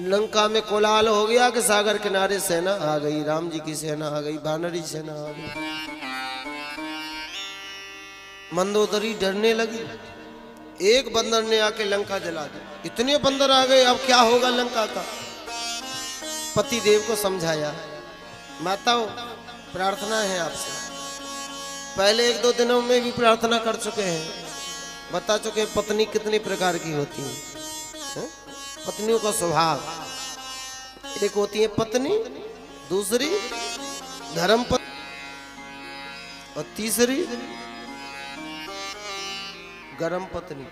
लंका में कोलाहल हो गया कि सागर किनारे सेना आ गई, राम जी की सेना आ गई, वानरी सेना आ गई। मंदोदरी डरने लगी। एक बंदर ने आके लंका जला दी। इतने बंदर आ गए, अब क्या होगा लंका का। पति देव को समझाया, माताओं प्रार्थना है आपसे। पहले 1-2 दिनों में भी प्रार्थना कर चुके हैं, बता चुके हैं पत्नी कितनी प्रकार की होती है। पत्नियों का स्वभाव, एक होती है पत्नी, दूसरी धर्म पत्नी और तीसरी गरम पत्नी।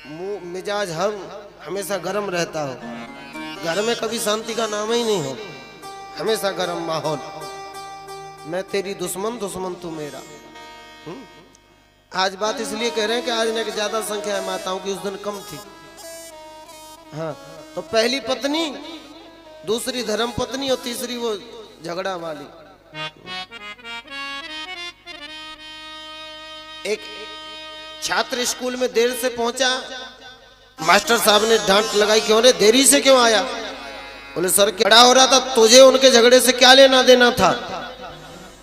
मुंह मिजाज हमेशा गरम रहता हो, घर में कभी शांति का नाम ही नहीं हो, हमेशा गरम माहौल। मैं तेरी दुश्मन, दुश्मन तू मेरा। आज बात इसलिए कह रहे हैं कि आज ने ज्यादा संख्या है माताओं की, उस दिन कम थी। हाँ, तो पहली पत्नी, दूसरी धर्म पत्नी और तीसरी वो झगड़ा वाली। एक छात्र स्कूल में देर से पहुंचा, मास्टर साहब ने डांट लगाई, क्यों रे देरी से क्यों आया? बोले सर क्या हो रहा था, तुझे उनके झगड़े से क्या लेना देना था?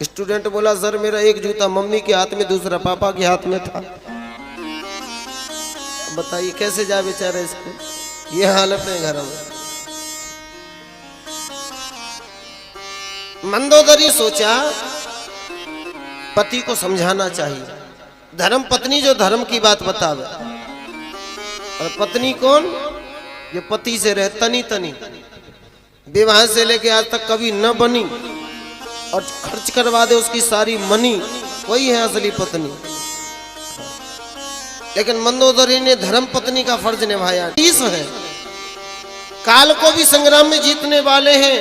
स्टूडेंट बोला सर मेरा एक जूता मम्मी के हाथ में, दूसरा पापा के हाथ में था। बताइए कैसे जाए बेचारा इसको, ये हालत है घर में। मंदोदरी सोचा पति को समझाना चाहिए। धर्म पत्नी जो धर्म की बात बतावे, और पत्नी कौन? ये पति से रहे तनी तनी, विवाह से लेके आज तक कभी न बनी और खर्च करवा दे उसकी सारी मनी, वही है असली पत्नी। लेकिन मंदोदरी ने धर्म पत्नी का फर्ज निभाया। 30 है, काल को भी संग्राम में जीतने वाले हैं,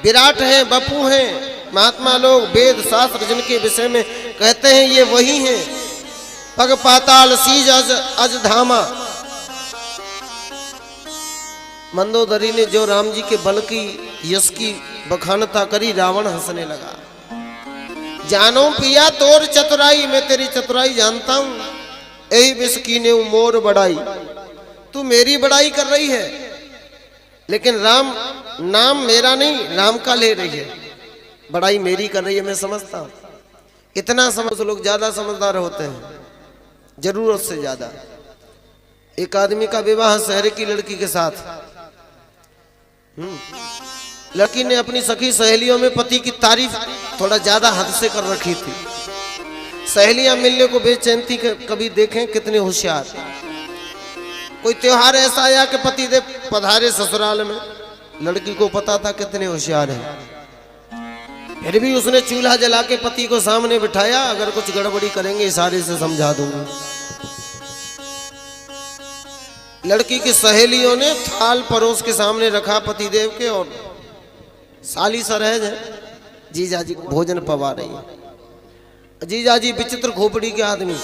विराट हैं, बपू हैं, महात्मा लोग वेद शास्त्र जिनके विषय में कहते हैं ये वही हैं। पग पाताल सीज अज धामा। मंदोदरी ने जो राम जी के बल की यश की बखानता करी, रावण हंसने लगा। जानो पिया तोर चतुराई, मैं तेरी चतुराई जानता हूं, यही विष कीने मोर बड़ाई। तू मेरी बड़ाई कर रही है, लेकिन राम नाम मेरा नहीं राम का ले रही है, बड़ाई मेरी कर रही है, मैं समझता हूं। इतना समझ, लोग ज्यादा समझदार होते हैं जरूरत से ज्यादा। एक आदमी का विवाह शहर की लड़की के साथ, लड़की ने अपनी सखी सहेलियों में पति की तारीफ थोड़ा ज्यादा हद से कर रखी थी। सहेलियां मिलने को बेचैन थी, कभी देखें कितने होशियार। कोई त्योहार ऐसा आया कि पति देव पधारे ससुराल में, लड़की को पता था कितने होशियार हैं, फिर भी उसने चूल्हा जला के पति को सामने बिठाया, अगर कुछ गड़बड़ी करेंगे इशारे से समझा दूंगा। लड़की की सहेलियों ने थाल परोस के सामने रखा पति देव के, और साली सरहज है, जीजा जी भोजन पवा रही है। जीजा जी विचित्र खोपड़ी के आदमी,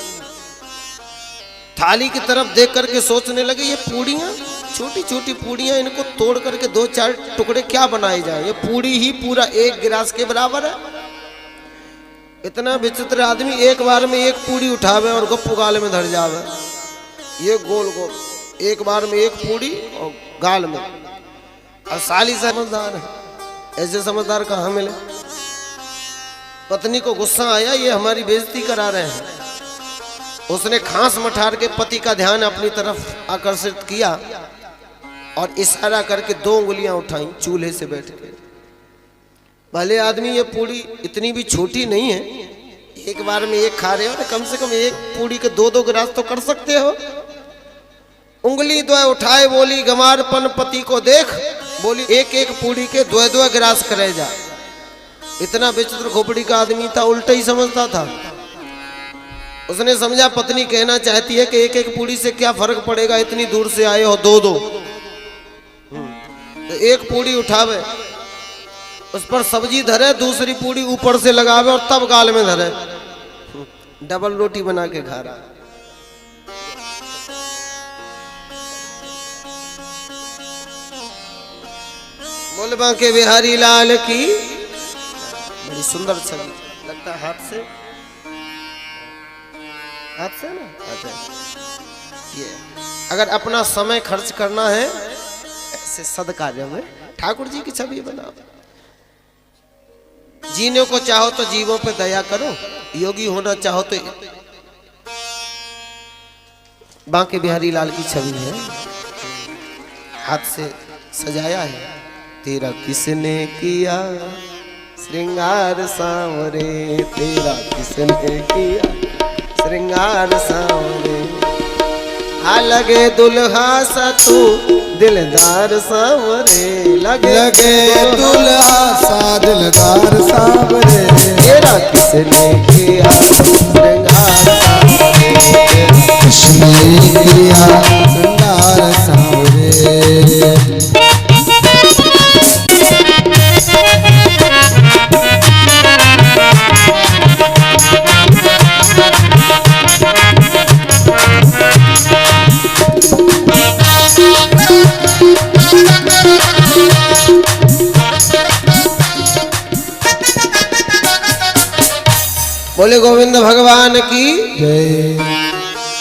थाली की तरफ देख करके सोचने लगे ये पूड़ियां, छोटी छोटी पूड़ियां, इनको तोड़ करके 2-4 टुकड़े क्या बनाए जाए, ये पूड़ी ही पूरा 1 गिलास के बराबर है। इतना विचित्र आदमी एक बार में 1 पूड़ी उठावे और गप्पू गाल में धर जावे, ये गोल गोल एक बार में 1 पूड़ी और गाल में। और साली समझदार है, ऐसे समझदार कहाँ मिले। पत्नी को गुस्सा आया, ये हमारी बेइज्जती करा रहे हैं। उसने खांस मठार के पति का ध्यान अपनी तरफ आकर्षित किया और इशारा करके 2 उंगलियां उठाई चूल्हे से बैठ के। भले आदमी, ये पूड़ी इतनी भी छोटी नहीं है, एक बार में 1 खा रहे हो, कम से कम 1 पूड़ी के 2-2 गिलास तो कर सकते हो। उंगली 2 उठाए, बोली गंवारपन पति को देख, बोली 1-1 पूड़ी के 2-2 गिलास करे जा। इतना विचित्र खोपड़ी का आदमी था, उल्टा ही समझता था। उसने समझा पत्नी कहना चाहती है कि 1-1 पूड़ी से क्या फर्क पड़ेगा, इतनी दूर से आए हो 2-2। तो 1 पूड़ी उठावे, उस पर सब्जी धरे, दूसरी पूड़ी ऊपर से लगावे और तब गाल में धरे। डबल रोटी बना के खा रहा। बोल बांके बिहारी लाल की। बड़ी सुंदर छवि, लगता है हाथ से ना। अच्छा, ये अगर अपना समय खर्च करना है ऐसे सद कार्य में ठाकुर जी की छवि बनाओ। जीने को चाहो तो जीवों पे दया करो, योगी होना चाहो तो बांके बिहारी लाल की छवि है, हाथ से सजाया है। तेरा किसने किया श्रृंगार सांवरे, तेरा किसने किया श्रृंगार सांवरे, आ लगे दुल्हा सा तू दिलदार सांवरे, लगे दुल्हा सा दिलदार सांवरे, तेरा किसने किया श्रृंगार सांवरे, किसने किया श्रृंगार सांवरे। बोले गोविंद भगवान की जय।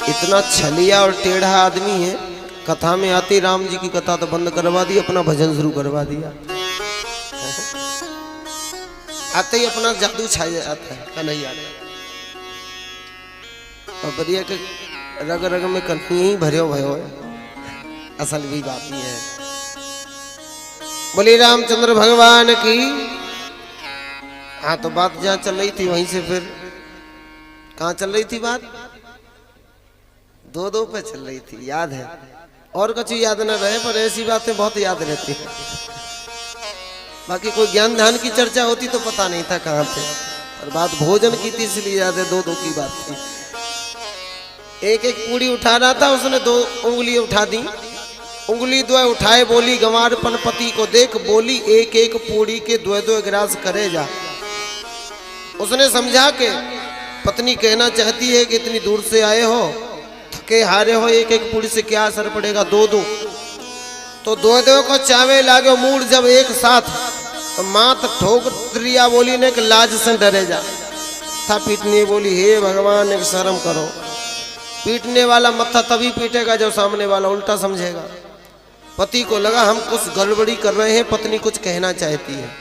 इतना छलिया और टेढ़ा आदमी है, कथा में आती राम जी की कथा तो बंद करवा दी, अपना भजन शुरू करवा दिया। आते ही अपना जादू छा जाता है कन्हैया। और बढ़िया के रग रग में कन्हैया ही भरे भयो है, असल भी बात ही है। बोले रामचंद्र भगवान की। हाँ तो बात जहाँ चल रही थी वहीं से फिर कहाँ चल रही थी बात? दो पे चल रही थी, याद है। और कुछ याद न रहे पर ऐसी बातें बहुत याद रहती हैं। बाकी कोई ज्ञान ध्यान की चर्चा होती तो पता नहीं था कहाँ थे, पर बात भोजन की थी इसलिए याद है। दो की बात थी। एक पूड़ी उठा रहा था, उसने 2 उंगली उठा दी। उंगली 2 उठाए बोली गंवारपन पति को देख, बोली एक पूड़ी के 2 गिलास करे जा। उसने समझा के पत्नी कहना चाहती है कि इतनी दूर से आए हो, थके हारे हो, एक पूड़ी से क्या असर पड़ेगा, 2 तो 2 को चावे लागे मूड जब एक साथ, तो मात ठोक त्रिया बोली ने कि लाज से डरे जा। था पीटने बोली हे भगवान एक शर्म करो। पीटने वाला मत्था तभी पीटेगा जब सामने वाला उल्टा समझेगा। पति को लगा हम कुछ गड़बड़ी कर रहे हैं, पत्नी कुछ कहना चाहती है।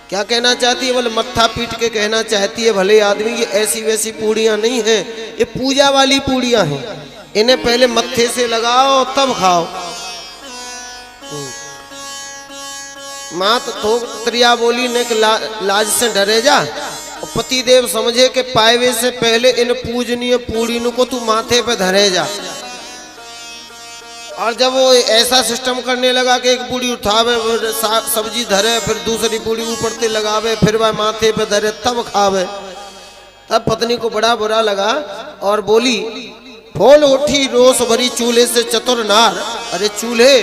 क्या कहना चाहती है? बोले मत्था पीट के कहना चाहती है भले आदमी ये ऐसी वैसी पूड़ियां नहीं है, ये पूजा वाली पूड़ियां हैं, इन्हें पहले मत्थे से लगाओ तब खाओ। मात थोक त्रिया बोली ने लाज से डरे जा। पति देव समझे कि पायवे से पहले इन पूजनीय पूड़ियों को तू माथे पे धरे जा। और जब वो ऐसा सिस्टम करने लगा कि एक पूड़ी उठावे सब्जी धरे, फिर दूसरी पूड़ी ऊपर से लगावे, फिर वह माथे पे धरे तब खावे, तब पत्नी को बड़ा बुरा लगा और बोली फूल उठी रोष भरी चूल्हे से चतुर नार, अरे चूल्हे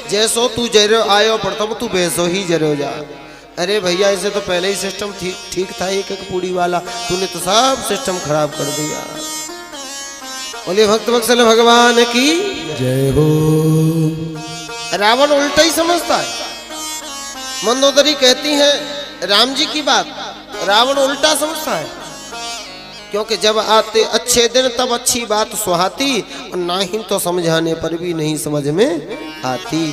जैसो तू जरो आयो प्रथम तू वैसो ही जरो जा। अरे भैया इसे तो पहले ही सिस्टम ठीक था, एक पूड़ी वाला, तूने तो सब सिस्टम खराब कर दिया। बोले भक्त वत्सल भगवान की जय हो। रावण उल्टा ही समझता है। मंदोदरी कहती है राम जी की बात रावण उल्टा समझता है, क्योंकि जब आते अच्छे दिन तब अच्छी बात सुहाती, और ना ही तो समझाने पर भी नहीं समझ में आती।